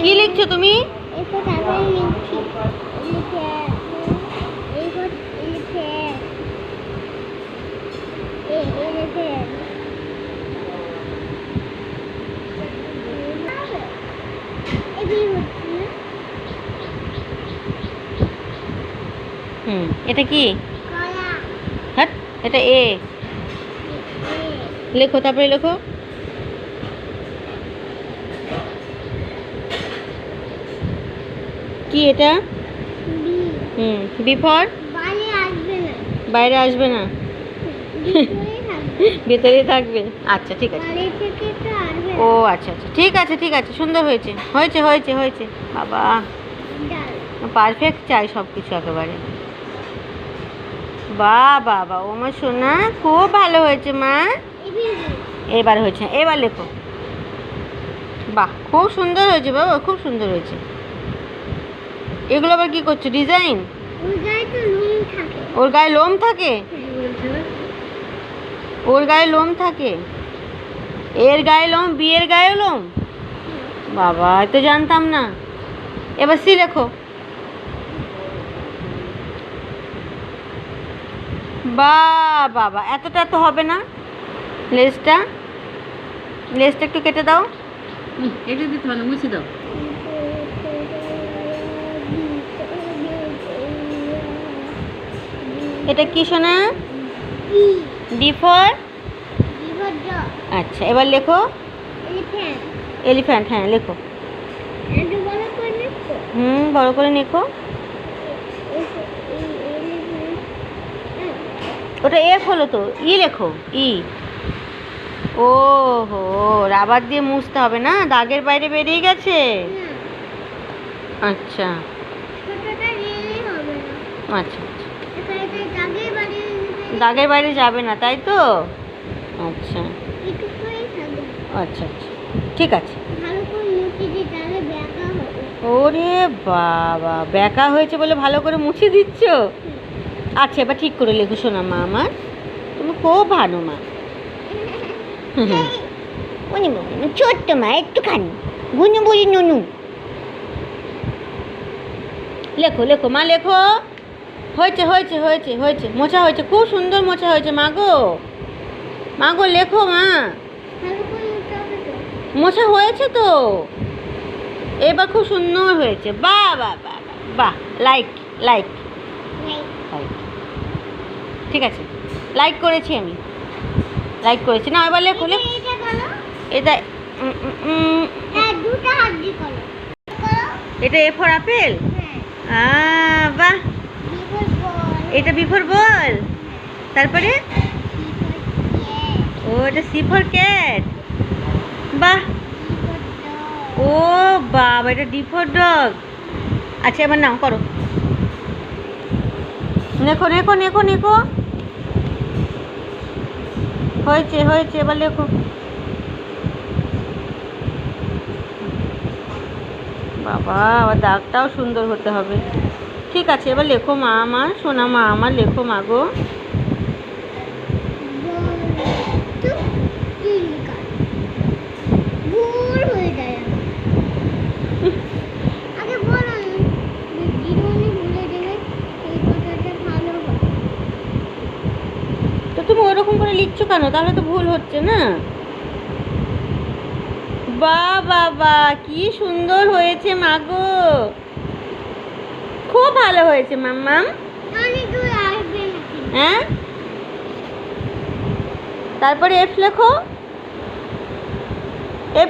কি লিখছো তুমি? এটা কি? হ্যাঁ, এটা এ। লেখো, তারপরে লেখো। কি এটা? B for? বাইরে আসবে না, ভেতরেই থাকবে। আচ্ছা ঠিক আছে। ও আচ্ছা আচ্ছা, ঠিক আছে ঠিক আছে, সুন্দর হয়েছে হয়েছে হয়েছে হয়েছে। বাবা পারফেক্ট চাই সব কিছু একেবারে। বাবা বাবা, ও মা সোনা, খুব ভালো হয়েছে মা। এবার হয়েছে, এবার লেখো। বাহ, খুব সুন্দর হয়েছে বাবা, খুব সুন্দর হয়েছে। এগুলো আবার কি করছো? ডিজাইন? ওর গায়ে লোম থাকে? ওর গায়ে লোম থাকে? এর গায়ে লোম, বিয়ের গায়ে লোম? বাবা, তো জানতাম না। এবার সি লেখো। বা বাবা, এতটা তো হবে না। লেজটা, লেজটা একটু কেটে দাও। কেটে দিতে হবে, মুছে দাও। এটা কি শোনা? D for? আচ্ছা, এবার লেখো। এলিফ্যান্ট, হ্যাঁ লেখো। বড় করে লেখো। ওটা এফ হলো তো, ই লেখো, ই। ও হো, রাবার দিয়ে মুছতে হবে না, দাগের বাইরে বেরিয়ে গেছে। আচ্ছা আচ্ছা, দাগের বাইরে যাবে না, তাই তো? আচ্ছা আচ্ছা আচ্ছা, ঠিক আছে। ওরে বাবা, ব্যাকা হয়েছে বলে ভালো করে মুছে দিচ্ছ? আচ্ছা, এবার ঠিক করে লেখো শোনা মা আমার, তুমি খুব ভালো মা। ছোট্ট মা, একটুখানি গুনু বুঝি নুনু। লেখো লেখো মা, লেখো। হয়েছে হয়েছে হয়েছে হয়েছে, মোছা হয়েছে, খুব সুন্দর মোছা হয়েছে মা গো। মা গো লেখো মা। মোছা হয়েছে তো, এবার খুব সুন্দর হয়েছে। বাহ বাহ বাহ বাহ, লাইক লাইক লাইক, ঠিক আছে, লাইক করেছি আমি, লাইক করেছি না। এবার লেখো লেখো। এটা এটা এ ফর আপেল? বাহ, এটা বি ফর বল? তারপরে ও, এটা সি ফর ক্যাট? বাহ, ও বাবা, এটা ডি ফর ডগ। আচ্ছা, এবার নাও করো, লেখো লেখো লেখো লেখো। হয়েছে হয়েছে, এবার লেখো। বাবা, আবার দাগটাও সুন্দর হতে হবে। ঠিক আছে, এবার লেখো মা আমার, সোনা মা আমার, লেখো মা গো। তো তুমি ওরকম করে লিখছো কেন? তাহলে তো ভুল হচ্ছে না। বাহ বাবা, কি সুন্দর হয়েছে মা গো, খুব ভালো হয়েছে মাম্মাম। হ্যাঁ, তারপরে এফ লেখো। এফ